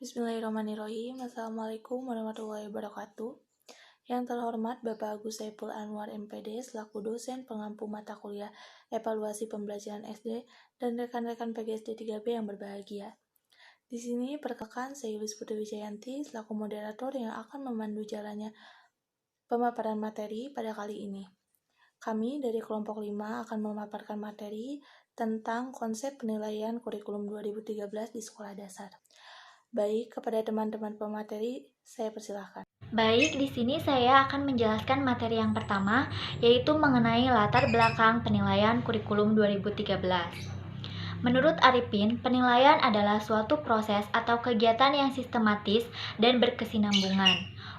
Bismillahirrahmanirrahim. Assalamualaikum warahmatullahi wabarakatuh. Yang terhormat Bapak Agus Saiful Anwar MPD selaku dosen pengampu mata kuliah evaluasi pembelajaran SD dan rekan-rekan PGSD 3B yang berbahagia. Di sini perkenalkan saya Yulis Putri Wijayanti selaku moderator yang akan memandu jalannya pemaparan materi pada kali ini. Kami dari kelompok 5 akan memaparkan materi tentang konsep penilaian kurikulum 2013 di sekolah dasar. Baik, kepada teman-teman pemateri, saya persilahkan. Baik, di sini saya akan menjelaskan materi yang pertama, yaitu mengenai latar belakang penilaian kurikulum 2013. Menurut Arifin, penilaian adalah suatu proses atau kegiatan yang sistematis dan berkesinambungan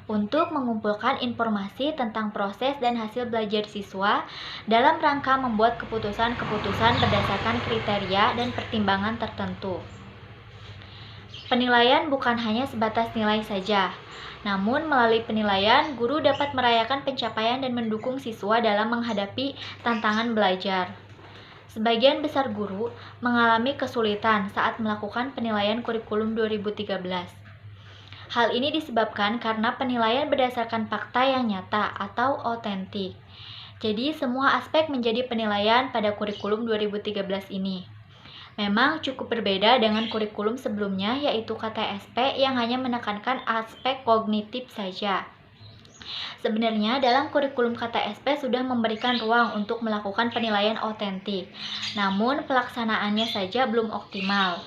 untuk mengumpulkan informasi tentang proses dan hasil belajar siswa dalam rangka membuat keputusan-keputusan berdasarkan kriteria dan pertimbangan tertentu. Penilaian bukan hanya sebatas nilai saja, namun melalui penilaian, guru dapat merayakan pencapaian dan mendukung siswa dalam menghadapi tantangan belajar. Sebagian besar guru mengalami kesulitan saat melakukan penilaian kurikulum 2013. Hal ini disebabkan karena penilaian berdasarkan fakta yang nyata atau otentik. Jadi semua aspek menjadi penilaian pada kurikulum 2013 ini. Memang cukup berbeda dengan kurikulum sebelumnya, yaitu KTSP yang hanya menekankan aspek kognitif saja. Sebenarnya dalam kurikulum KTSP sudah memberikan ruang untuk melakukan penilaian otentik, namun pelaksanaannya saja belum optimal.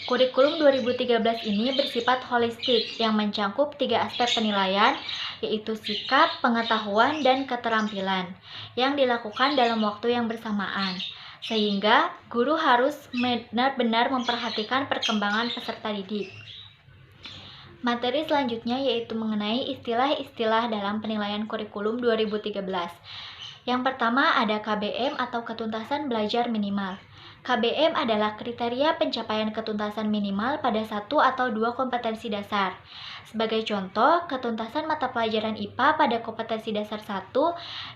Kurikulum 2013 ini bersifat holistik yang mencakup 3 aspek penilaian, yaitu sikap, pengetahuan, dan keterampilan, yang dilakukan dalam waktu yang bersamaan. Sehingga guru harus benar-benar memperhatikan perkembangan peserta didik. Materi selanjutnya yaitu mengenai istilah-istilah dalam penilaian kurikulum 2013. Yang pertama ada KBM atau ketuntasan belajar minimal. KBM adalah kriteria pencapaian ketuntasan minimal pada 1 atau 2 kompetensi dasar. Sebagai contoh, ketuntasan mata pelajaran IPA pada kompetensi dasar 1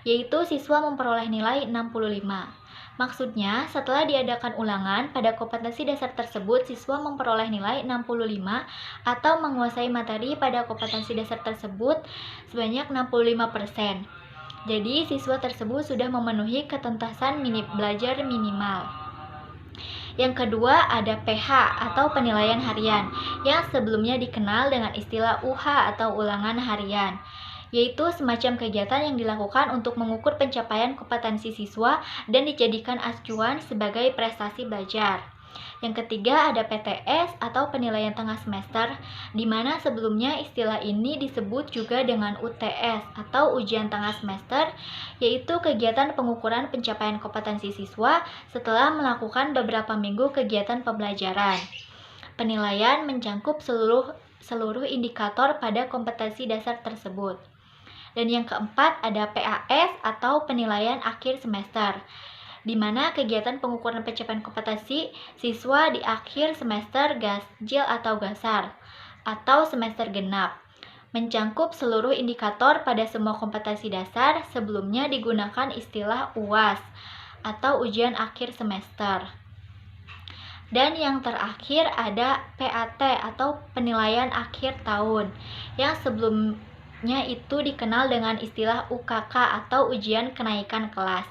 yaitu siswa memperoleh nilai 65. Maksudnya, setelah diadakan ulangan, pada kompetensi dasar tersebut siswa memperoleh nilai 65 atau menguasai materi pada kompetensi dasar tersebut sebanyak 65%. Jadi, siswa tersebut sudah memenuhi ketuntasan belajar minimal. Yang kedua ada PH atau penilaian harian, yang sebelumnya dikenal dengan istilah UH atau ulangan harian, yaitu semacam kegiatan yang dilakukan untuk mengukur pencapaian kompetensi siswa dan dijadikan acuan sebagai prestasi belajar. Yang ketiga ada PTS atau penilaian tengah semester, di mana sebelumnya istilah ini disebut juga dengan UTS atau ujian tengah semester, yaitu kegiatan pengukuran pencapaian kompetensi siswa setelah melakukan beberapa minggu kegiatan pembelajaran. Penilaian mencakup seluruh indikator pada kompetensi dasar tersebut. Dan yang keempat ada PAS atau penilaian akhir semester, di mana kegiatan pengukuran pencapaian kompetensi siswa di akhir semester ganjil atau gasar atau semester genap, mencakup seluruh indikator pada semua kompetensi dasar. Sebelumnya digunakan istilah UAS atau ujian akhir semester. Dan yang terakhir ada PAT atau penilaian akhir tahun, yang sebelumnya itu dikenal dengan istilah UKK atau ujian kenaikan kelas.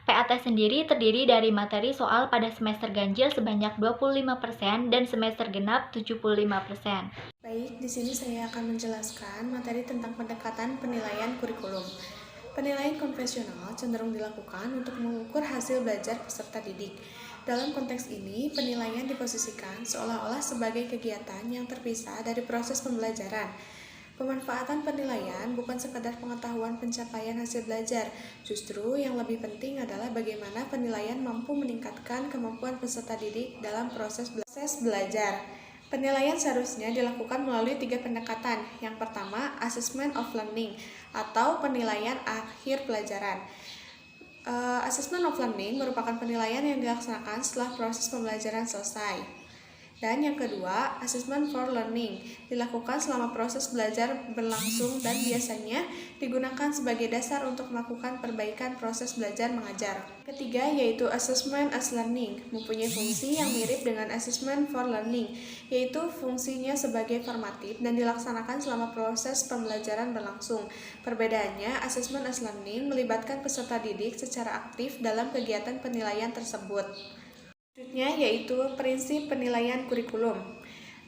PAT sendiri terdiri dari materi soal pada semester ganjil sebanyak 25% dan semester genap 75%. Baik, di sini saya akan menjelaskan materi tentang pendekatan penilaian kurikulum. Penilaian konvensional cenderung dilakukan untuk mengukur hasil belajar peserta didik. Dalam konteks ini, penilaian diposisikan seolah-olah sebagai kegiatan yang terpisah dari proses pembelajaran. Pemanfaatan penilaian bukan sekadar pengetahuan pencapaian hasil belajar, justru yang lebih penting adalah bagaimana penilaian mampu meningkatkan kemampuan peserta didik dalam proses belajar. Penilaian seharusnya dilakukan melalui 3 pendekatan. Yang pertama, assessment of learning atau penilaian akhir pelajaran. Assessment of learning merupakan penilaian yang dilaksanakan setelah proses pembelajaran selesai. Dan yang kedua, assessment for learning, dilakukan selama proses belajar berlangsung dan biasanya digunakan sebagai dasar untuk melakukan perbaikan proses belajar mengajar. Ketiga, yaitu assessment as learning, mempunyai fungsi yang mirip dengan assessment for learning, yaitu fungsinya sebagai formatif dan dilaksanakan selama proses pembelajaran berlangsung. Perbedaannya, assessment as learning melibatkan peserta didik secara aktif dalam kegiatan penilaian tersebut. Selanjutnya yaitu prinsip penilaian kurikulum.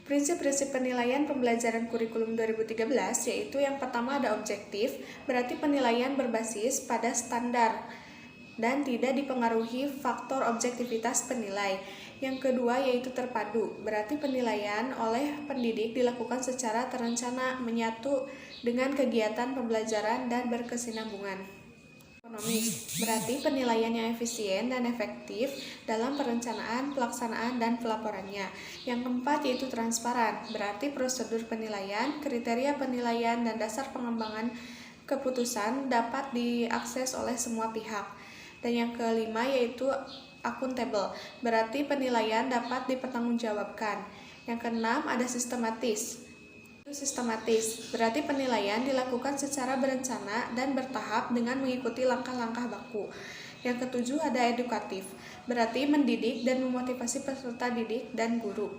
Prinsip-prinsip penilaian pembelajaran kurikulum 2013 yaitu yang pertama ada objektif, berarti penilaian berbasis pada standar dan tidak dipengaruhi faktor objektivitas penilai. Yang kedua yaitu terpadu, berarti penilaian oleh pendidik dilakukan secara terencana, menyatu dengan kegiatan pembelajaran dan berkesinambungan. Ekonomis, berarti penilaian yang efisien dan efektif dalam perencanaan, pelaksanaan, dan pelaporannya. Yang keempat yaitu transparan, berarti prosedur penilaian, kriteria penilaian, dan dasar pengembangan keputusan dapat diakses oleh semua pihak. Dan yang kelima yaitu akuntabel, berarti penilaian dapat dipertanggungjawabkan. Yang keenam ada sistematis. Sistematis, berarti penilaian dilakukan secara berencana dan bertahap dengan mengikuti langkah-langkah baku. Yang ketujuh ada edukatif, berarti mendidik dan memotivasi peserta didik dan guru.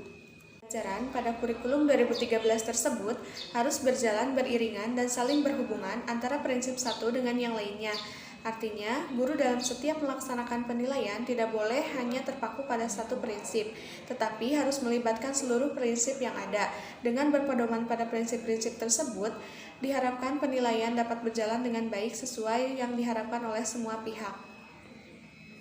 Pelajaran pada kurikulum 2013 tersebut harus berjalan beriringan dan saling berhubungan antara prinsip satu dengan yang lainnya. Artinya, guru dalam setiap melaksanakan penilaian tidak boleh hanya terpaku pada satu prinsip, tetapi harus melibatkan seluruh prinsip yang ada. Dengan berpedoman pada prinsip-prinsip tersebut, diharapkan penilaian dapat berjalan dengan baik sesuai yang diharapkan oleh semua pihak.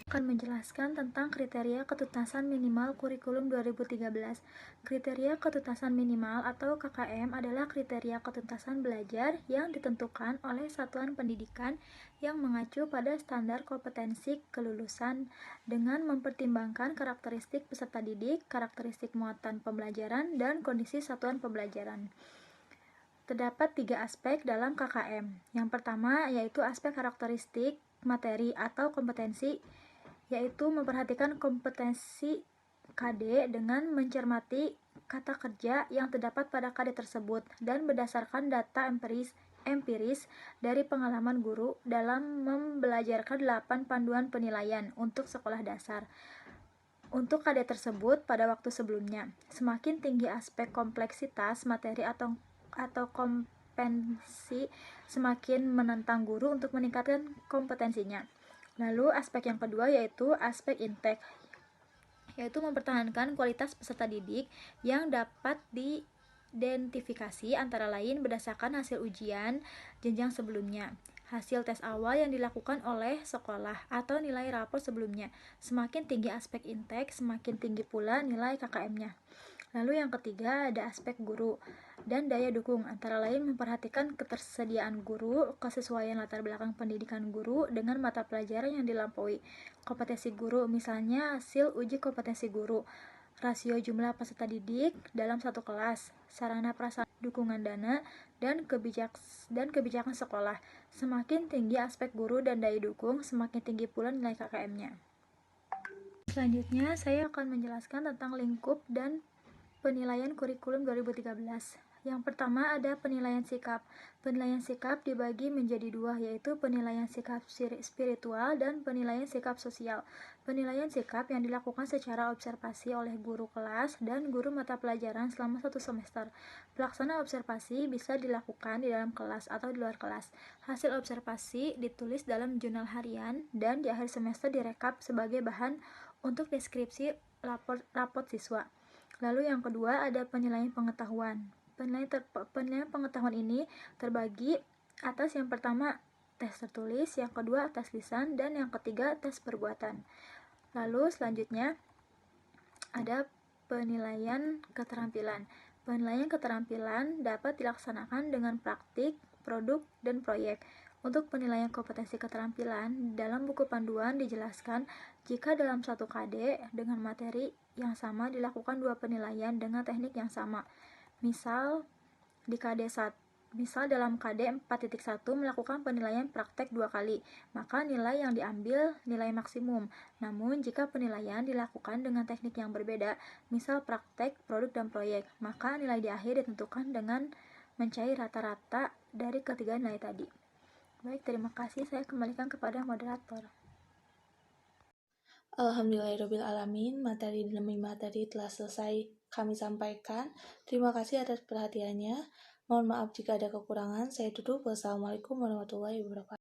Akan menjelaskan tentang kriteria ketuntasan minimal kurikulum 2013. Kriteria ketuntasan minimal atau KKM adalah kriteria ketuntasan belajar yang ditentukan oleh satuan pendidikan yang mengacu pada standar kompetensi kelulusan dengan mempertimbangkan karakteristik peserta didik, karakteristik muatan pembelajaran, dan kondisi satuan pembelajaran. Terdapat 3 aspek dalam KKM. Yang pertama yaitu aspek karakteristik materi atau kompetensi, yaitu memperhatikan kompetensi KD dengan mencermati kata kerja yang terdapat pada KD tersebut dan berdasarkan data empiris dari pengalaman guru dalam membelajarkan 8 panduan penilaian untuk sekolah dasar. Untuk KD tersebut pada waktu sebelumnya, semakin tinggi aspek kompleksitas materi atau kompetensi, semakin menantang guru untuk meningkatkan kompetensinya. Lalu aspek yang kedua yaitu aspek intake, yaitu mempertahankan kualitas peserta didik yang dapat diidentifikasi antara lain berdasarkan hasil ujian jenjang sebelumnya, hasil tes awal yang dilakukan oleh sekolah, atau nilai rapor sebelumnya. Semakin tinggi aspek intake, semakin tinggi pula nilai KKM-nya. Lalu yang ketiga ada aspek guru dan daya dukung, antara lain memperhatikan ketersediaan guru, kesesuaian latar belakang pendidikan guru dengan mata pelajaran yang dilampaui, kompetensi guru, misalnya hasil uji kompetensi guru, rasio jumlah peserta didik dalam satu kelas, sarana prasarana, dukungan dana, dan kebijakan sekolah. Semakin tinggi aspek guru dan daya dukung, semakin tinggi pula nilai KKM-nya. Selanjutnya, saya akan menjelaskan tentang lingkup dan penilaian kurikulum 2013. Yang pertama ada penilaian sikap. Penilaian sikap dibagi menjadi 2, yaitu penilaian sikap spiritual dan penilaian sikap sosial. Penilaian sikap yang dilakukan secara observasi oleh guru kelas dan guru mata pelajaran selama 1 semester. Pelaksanaan observasi bisa dilakukan di dalam kelas atau di luar kelas. Hasil observasi ditulis dalam jurnal harian dan di akhir semester direkap sebagai bahan untuk deskripsi raport siswa. Lalu yang kedua ada penilaian pengetahuan. Penilaian pengetahuan ini terbagi atas yang pertama tes tertulis, yang kedua tes lisan, dan yang ketiga tes perbuatan. Lalu selanjutnya ada penilaian keterampilan. Penilaian keterampilan dapat dilaksanakan dengan praktik, produk, dan proyek. Untuk penilaian kompetensi keterampilan, dalam buku panduan dijelaskan jika dalam satu KD dengan materi yang sama dilakukan 2 penilaian dengan teknik yang sama. Misal, di KD 1 Misal dalam KD 4.1 melakukan penilaian praktek 2 kali, maka nilai yang diambil nilai maksimum. Namun jika penilaian dilakukan dengan teknik yang berbeda, misal praktek, produk, dan proyek, maka nilai di akhir ditentukan dengan mencari rata-rata dari ketiga nilai tadi. Baik, terima kasih. Saya kembalikan kepada moderator. Alhamdulillahirrabbilalamin, materi demi materi telah selesai kami sampaikan. Terima kasih atas perhatiannya. Mohon maaf jika ada kekurangan. Saya tutup. Wassalamualaikum warahmatullahi wabarakatuh.